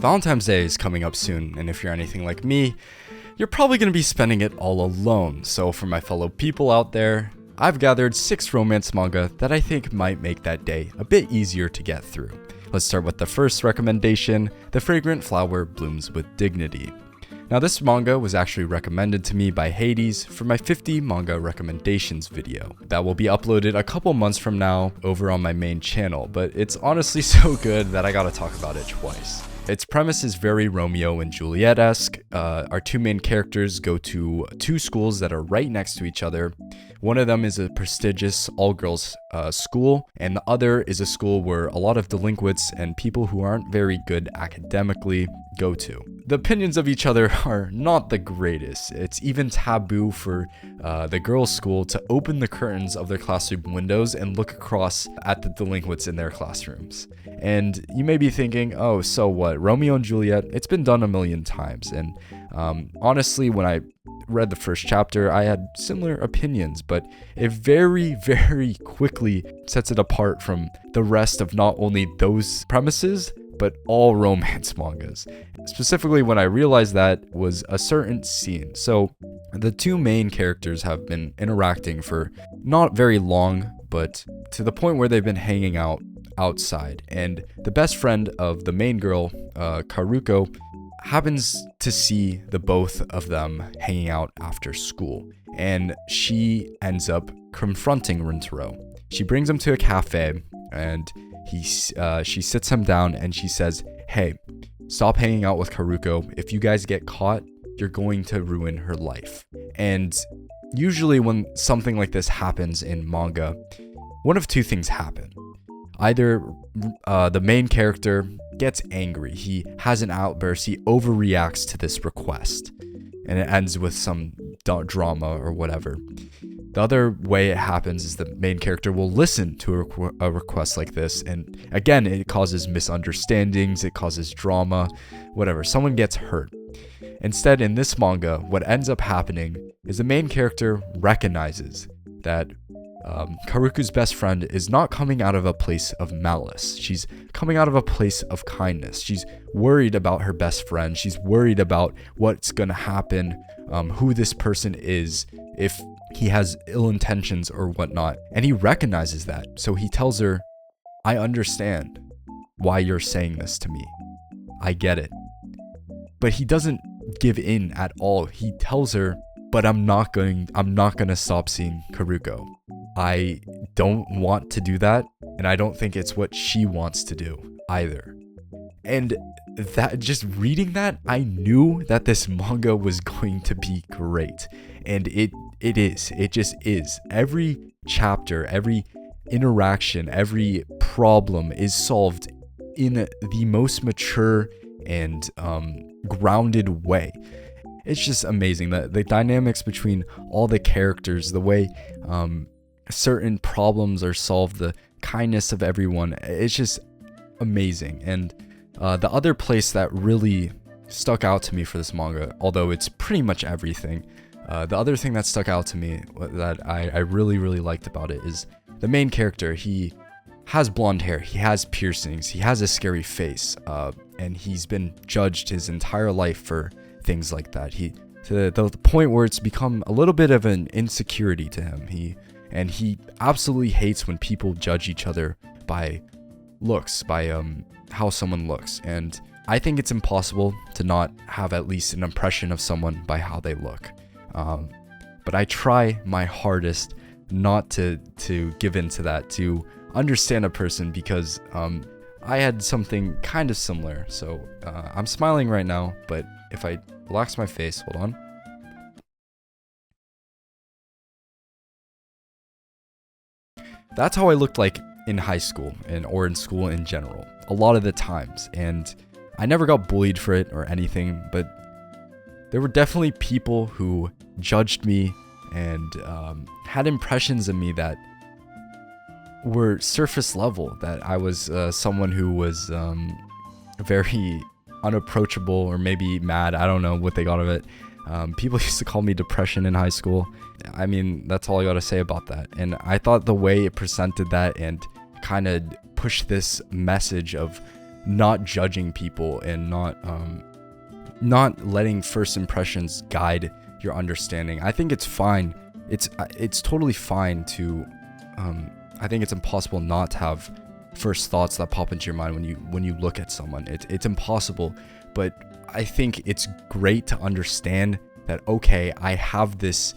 Valentine's Day is coming up soon, and if you're anything like me, you're probably going to be spending it all alone. So for my fellow people out there, I've gathered 6 romance manga that I think might make that day a bit easier to get through. Let's start with the first recommendation, The Fragrant Flower Blooms with Dignity. Now this manga was actually recommended to me by Hades for my 50 manga recommendations video. That will be uploaded a couple months from now over on my main channel, but it's honestly so good that I gotta talk about it twice. Its premise is very Romeo and Juliet-esque. Our 2 main characters go to 2 schools that are right next to each other. One of them is a prestigious all-girls school, and the other is a school where a lot of delinquents and people who aren't very good academically go to. The opinions of each other are not the greatest. It's even taboo for the girls' school to open the curtains of their classroom windows and look across at the delinquents in their classrooms. And you may be thinking, oh, so what? Romeo and Juliet, it's been done a million times. And honestly, when I read the first chapter, I had similar opinions, but it very, very quickly sets it apart from the rest of not only those premises, but all romance mangas. Specifically, when I realized that was a certain scene. So the 2 main characters have been interacting for not very long, but to the point where they've been hanging out outside. And the best friend of the main girl, Karuko, happens to see the both of them hanging out after school. And she ends up confronting Rintaro. She brings him to a cafe and she sits him down and she says, hey, stop hanging out with Karuko. If you guys get caught, you're going to ruin her life. And usually when something like this happens in manga, one of 2 things happen. Either the main character gets angry, he has an outburst, he overreacts to this request, and it ends with some drama or whatever. The other way it happens is the main character will listen to a request like this, and again, it causes misunderstandings, it causes drama, whatever. Someone gets hurt. Instead, in this manga, what ends up happening is the main character recognizes that Karuku's best friend is not coming out of a place of malice. She's coming out of a place of kindness. She's worried about her best friend. She's worried about what's gonna happen, who this person is, if he has ill intentions or whatnot. And he recognizes that. So he tells her, I understand why you're saying this to me. I get it. But he doesn't give in at all. He tells her, but I'm not gonna stop seeing Karuko. I don't want to do that, and I don't think it's what she wants to do either. And that, just reading that, I knew that this manga was going to be great. And it just is. Every chapter, every interaction, every problem is solved in the most mature and grounded way. It's just amazing. The dynamics between all the characters, the way certain problems are solved, the kindness of everyone, it's just amazing. And the other place that really stuck out to me for this manga, although it's pretty much everything, the other thing that stuck out to me that I really, really liked about it is the main character. He has blonde hair, he has piercings, he has a scary face, and he's been judged his entire life for things like that. To the point where it's become a little bit of an insecurity to him. He absolutely hates when people judge each other by looks, by how someone looks. And I think it's impossible to not have at least an impression of someone by how they look. But I try my hardest not to give in to that, to understand a person, because I had something kind of similar. So I'm smiling right now, but if I relax my face, hold on. That's how I looked like in high school or in school in general, a lot of the times. And I never got bullied for it or anything, but there were definitely people who judged me and had impressions of me that were surface level, that I was someone who was very unapproachable or maybe mad. I don't know what they got of it. People used to call me depression in high school. I mean, that's all I gotta say about that. And I thought the way it presented that and kind of pushed this message of not judging people and not letting first impressions guide your understanding. I think it's fine. It's totally fine to I think it's impossible not to have first thoughts that pop into your mind when you look at someone. It's impossible, but I think it's great to understand that, okay, I have this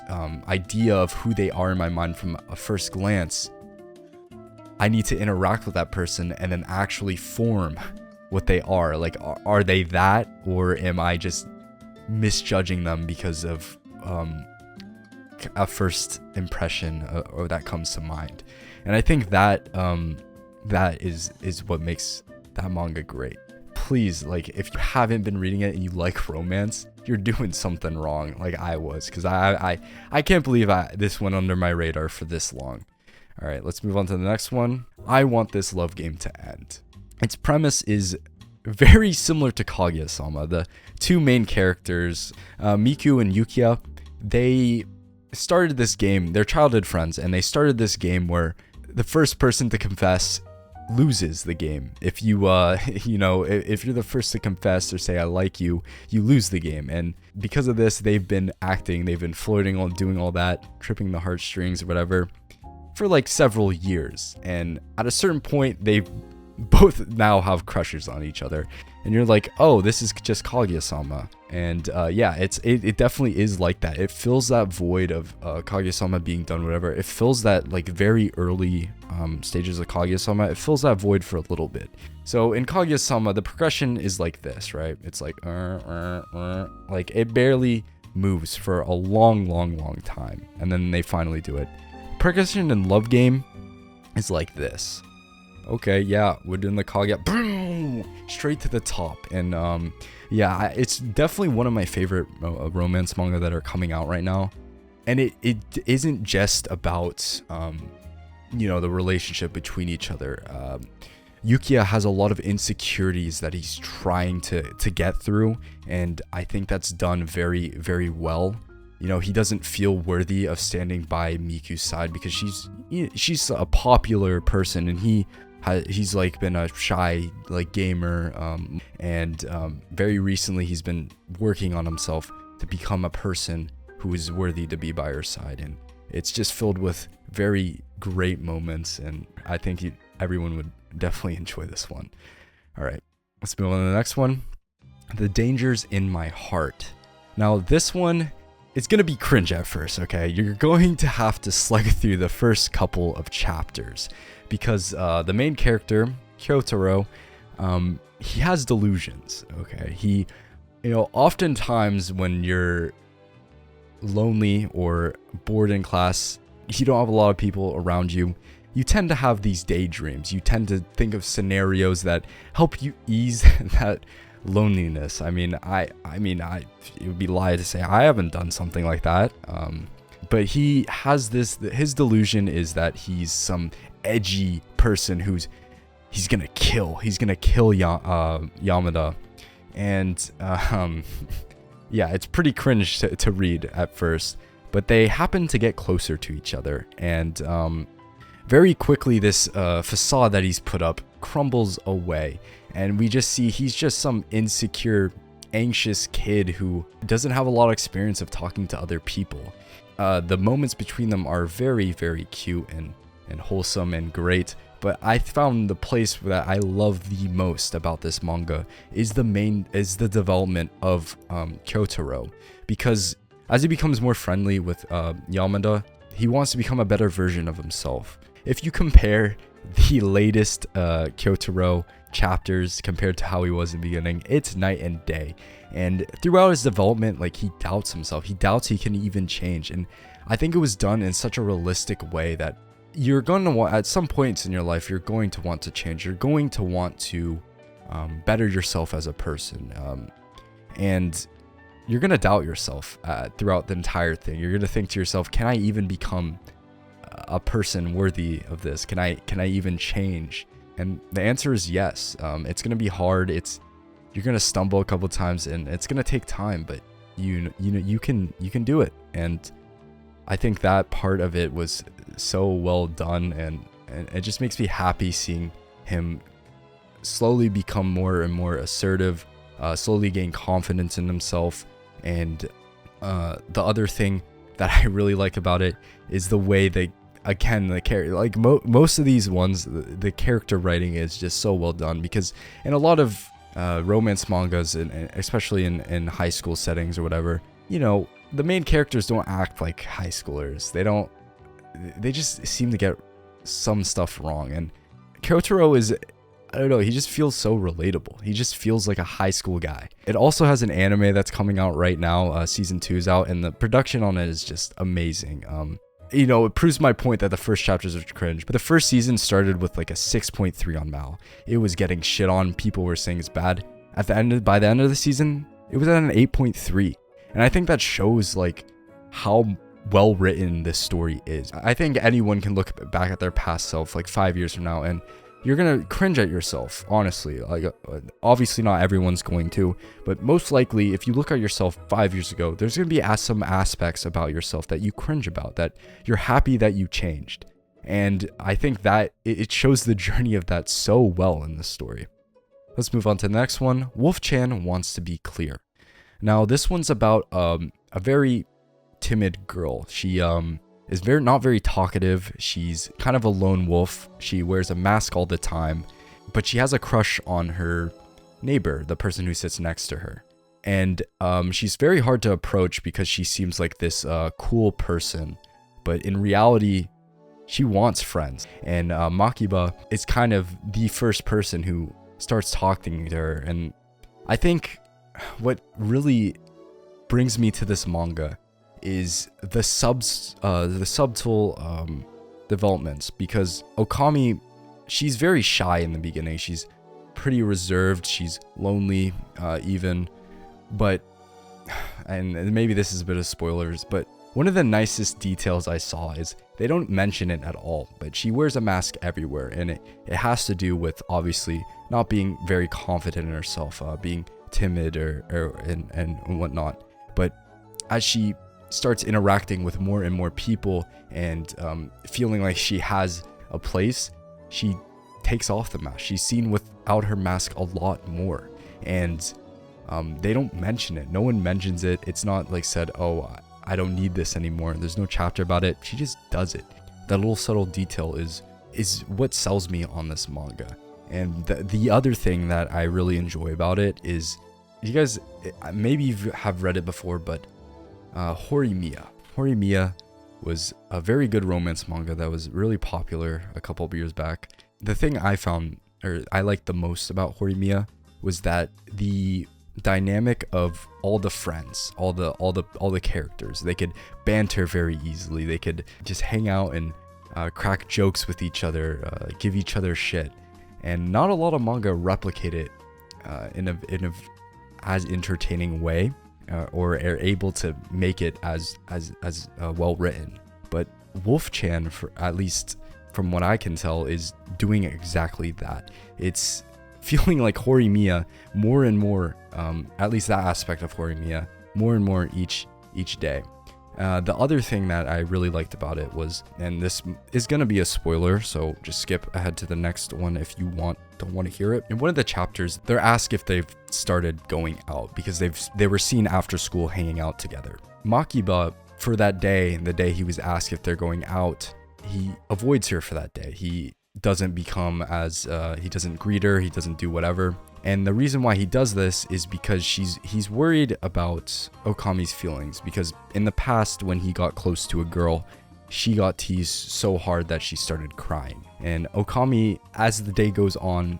idea of who they are in my mind from a first glance. I need to interact with that person and then actually form what they are. Like, are they that, or am I just misjudging them because of a first impression or that comes to mind? And I think that that is what makes that manga great. Please, like, if you haven't been reading it and you like romance, you're doing something wrong, like I was, because I can't believe this went under my radar for this long. All right, let's move on to the next one. I Want This Love Game to End. Its premise is very similar to Kaguya-sama. The two main characters, Miku and Yukiya, they started this game. They're childhood friends, and they started this game where the first person to confess loses the game. If you if you're the first to confess or say I like you, you lose the game. And because of this, they've been acting, they've been flirting, doing all that, tripping the heartstrings or whatever, for like several years. And at a certain point, they both now have crushes on each other, and you're like, oh, this is just Kaguya-sama. And yeah, it definitely is like that. It fills that void of Kaguya-sama being done, whatever. It fills that like very early stages of Kaguya-sama. It fills that void for a little bit. So in Kaguya-sama, the progression is like this, right? It's like like it barely moves for a long time, and then they finally do it. Progression in Love Game is like this. Okay, yeah, we're doing the Kaguya, boom, straight to the top. And yeah, it's definitely one of my favorite romance manga that are coming out right now. And it isn't just about the relationship between each other. Yukiya has a lot of insecurities that he's trying to get through, and I think that's done very, very well. He doesn't feel worthy of standing by Miku's side because she's a popular person, and he's like been a shy like gamer, and very recently he's been working on himself to become a person who is worthy to be by her side. And it's just filled with very great moments, and I think everyone would definitely enjoy this one. All right, let's move on to the next one. The Dangers in My Heart. Now this one, it's going to be cringe at first, okay? You're going to have to slug through the first couple of chapters because the main character, Kyotaro, he has delusions, okay? He, oftentimes when you're lonely or bored in class, you don't have a lot of people around you, you tend to have these daydreams. You tend to think of scenarios that help you ease that loneliness. I mean, it would be lie to say I haven't done something like that. But he has this. His delusion is that he's some edgy person he's gonna kill. He's gonna kill Yamada, and yeah, it's pretty cringe to read at first. But they happen to get closer to each other, and very quickly this facade that he's put up crumbles away. And we just see he's just some insecure, anxious kid who doesn't have a lot of experience of talking to other people. The moments between them are very, very cute and wholesome and great. But I found the place that I love the most about this manga is the development of Kyotaro. Because as he becomes more friendly with Yamada, he wants to become a better version of himself. If you compare the latest Kyotaro chapters compared to how he was in the beginning, it's night and day. And throughout his development, like, he doubts himself. He doubts he can even change. And I think it was done in such a realistic way that you're going to want, at some points in your life, you're going to want to change. You're going to want to better yourself as a person. And you're going to doubt yourself throughout the entire thing. You're going to think to yourself, can I even become a person worthy of this? Can I even change? And the answer is yes. It's gonna be hard. You're gonna stumble a couple times, and it's gonna take time. But you can do it. And I think that part of it was so well done, and it just makes me happy seeing him slowly become more and more assertive, slowly gain confidence in himself. And the other thing that I really like about it is the way they, again, the character, like most of these ones, the character writing is just so well done, because in a lot of romance mangas, and especially in high school settings or whatever, you know, the main characters don't act like high schoolers. They just seem to get some stuff wrong. And Kyotaro is, I don't know, he just feels so relatable. He just feels like a high school guy. It also has an anime that's coming out right now. Season 2's out, and the production on it is just amazing. You know, it proves my point that the first chapters are cringe, but the first season started with like a 6.3 on Mal. It was getting shit on. People were saying it's bad. By the end of the season, it was at an 8.3. And I think that shows like how well written this story is. I think anyone can look back at their past self like 5 years from now, and you're gonna cringe at yourself, honestly. Like, obviously not everyone's going to, but most likely if you look at yourself 5 years ago, there's gonna be some aspects about yourself that you cringe about, that you're happy that you changed. And I think that it shows the journey of that so well in this story. Let's move on to the next one. Wolf-chan Wants to Be Clear. Now this one's about a very timid girl. She is not very talkative. She's kind of a lone wolf. She wears a mask all the time, but she has a crush on her neighbor, the person who sits next to her. And she's very hard to approach because she seems like this cool person, but in reality, she wants friends. And Makiba is kind of the first person who starts talking to her. And I think what really brings me to this manga is the subtle developments, because Okami, she's very shy in the beginning. She's pretty reserved. She's lonely, even. But, and maybe this is a bit of spoilers, but one of the nicest details I saw is they don't mention it at all, but she wears a mask everywhere, and it has to do with obviously not being very confident in herself, being timid and whatnot. But as she starts interacting with more and more people and feeling like she has a place, she takes off the mask. She's seen without her mask a lot more, and they don't mention it. No one mentions it. It's not like said, oh, I don't need this anymore. There's no chapter about it. She just does it. That little subtle detail is what sells me on this manga. And the other thing that I really enjoy about it is, you guys maybe you have read it before, but Horimiya. Horimiya was a very good romance manga that was really popular a couple of years back. The thing I found, or I liked the most about Horimiya, was that the dynamic of all the friends, all the characters, they could banter very easily. They could just hang out and crack jokes with each other, give each other shit. And not a lot of manga replicate it in a as entertaining way, or are able to make it as well written. But Wolf-chan, for at least from what I can tell, is doing exactly that. It's feeling like Horimiya more and more, at least that aspect of Horimiya, more and more each day. The other thing that I really liked about it was, and this is going to be a spoiler, so just skip ahead to the next one if you don't want to hear it. In one of the chapters, they're asked if they've started going out, because they were seen after school hanging out together. Makiba, for that day, the day he was asked if they're going out, he avoids her for that day. He doesn't become as, he doesn't greet her, he doesn't do whatever. And the reason why he does this is because he's worried about Okami's feelings, because in the past, when he got close to a girl, she got teased so hard that she started crying. And Okami, as the day goes on,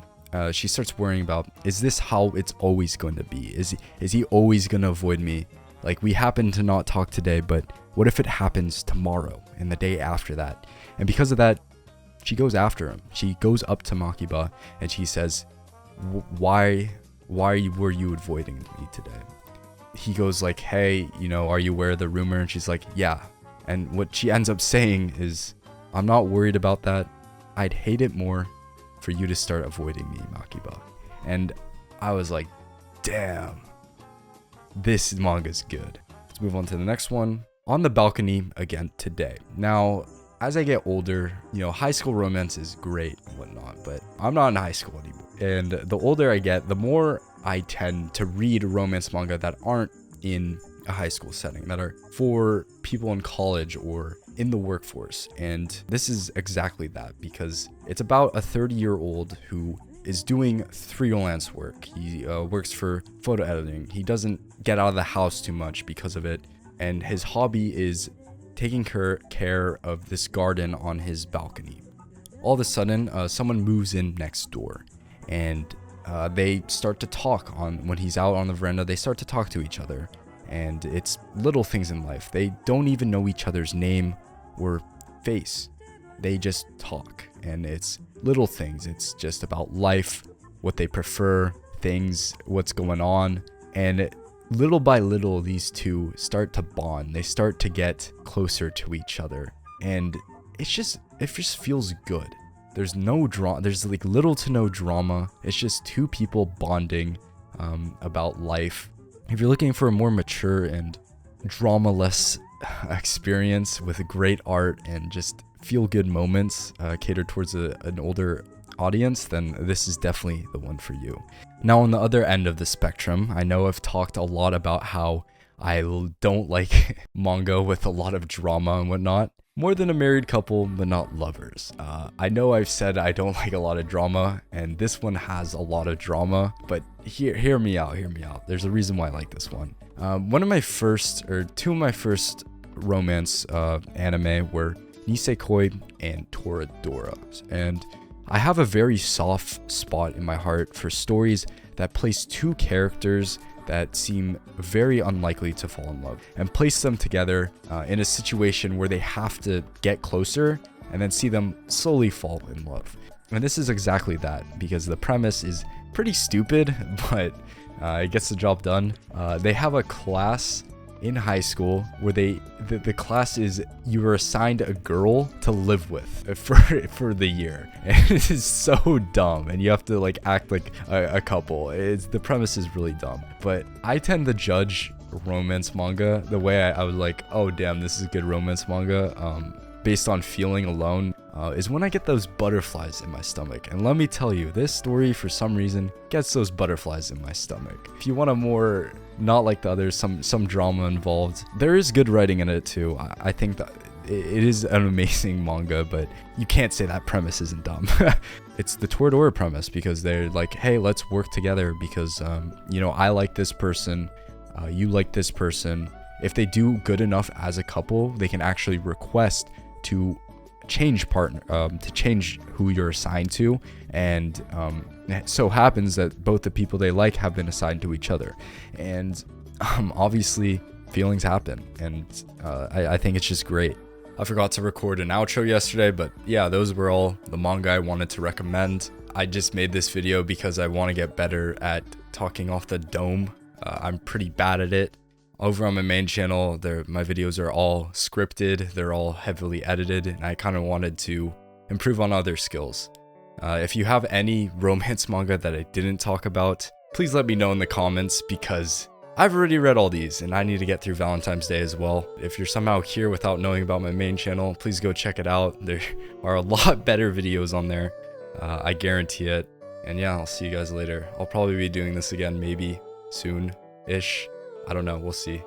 she starts worrying about, is this how it's always going to be? Is he always going to avoid me? Like, we happen to not talk today, but what if it happens tomorrow and the day after that? And because of that, she goes after him. She goes up to Makiba and she says, why were you avoiding me today? He goes like, hey, are you aware of the rumor? And she's like, yeah. And what she ends up saying is, I'm not worried about that. I'd hate it more for you to start avoiding me, Makiba. And I was like, damn, this manga's good. Let's move on to the next one. On the Balcony Again Today. Now, as I get older, high school romance is great and whatnot, but I'm not in high school anymore. And the older I get, the more I tend to read romance manga that aren't in a high school setting, that are for people in college or in the workforce. And this is exactly that, because it's about a 30-year-old who is doing freelance work. He works for photo editing. He doesn't get out of the house too much because of it, and his hobby is taking care of this garden on his balcony. All of a sudden, someone moves in next door, and they start to talk when he's out on the veranda. They start to talk to each other, and it's little things in life. They don't even know each other's name or face. They just talk, and it's little things. It's just about life, what they prefer, things, what's going on, and little by little, these two start to bond. They start to get closer to each other, and it just feels good. There's no drama. There's like little to no drama. It's just two people bonding about life. If you're looking for a more mature and drama-less experience with great art and just feel-good moments catered towards an older audience, then this is definitely the one for you. Now, on the other end of the spectrum, I know I've talked a lot about how I don't like manga with a lot of drama and whatnot. More than a married couple, but not lovers. I know I've said I don't like a lot of drama, and this one has a lot of drama, but hear me out. There's a reason why I like this one. Two of my first romance anime were Nisekoi and Toradora, and I have a very soft spot in my heart for stories that place two characters that seem very unlikely to fall in love and place them together in a situation where they have to get closer and then see them slowly fall in love. And this is exactly that, because the premise is pretty stupid, but it gets the job done. They have a class in high school where the class is you are assigned a girl to live with for the year, and it is so dumb, and you have to like act like a couple. The premise is really dumb, but I tend to judge romance manga the way I would like, oh damn, this is a good romance manga based on feeling alone, is when I get those butterflies in my stomach. And let me tell you, this story for some reason gets those butterflies in my stomach. If you want a more, not like the others, some drama involved, there is good writing in it too. I think that it is an amazing manga, but you can't say that premise isn't dumb. It's the Toradora premise, because they're like, hey, let's work together because I like this person, you like this person. If they do good enough as a couple, they can actually request to change change who you're assigned to, and it so happens that both the people they like have been assigned to each other, and obviously feelings happen, and I think it's just great. I forgot to record an outro yesterday, but yeah, those were all the manga I wanted to recommend. I just made this video because I want to get better at talking off the dome. I'm pretty bad at it. Over on my main channel, my videos are all scripted, they're all heavily edited, and I kind of wanted to improve on other skills. If you have any romance manga that I didn't talk about, please let me know in the comments, because I've already read all these, and I need to get through Valentine's Day as well. If you're somehow here without knowing about my main channel, please go check it out. There are a lot better videos on there, I guarantee it. And yeah, I'll see you guys later. I'll probably be doing this again maybe soon-ish. I don't know, we'll see.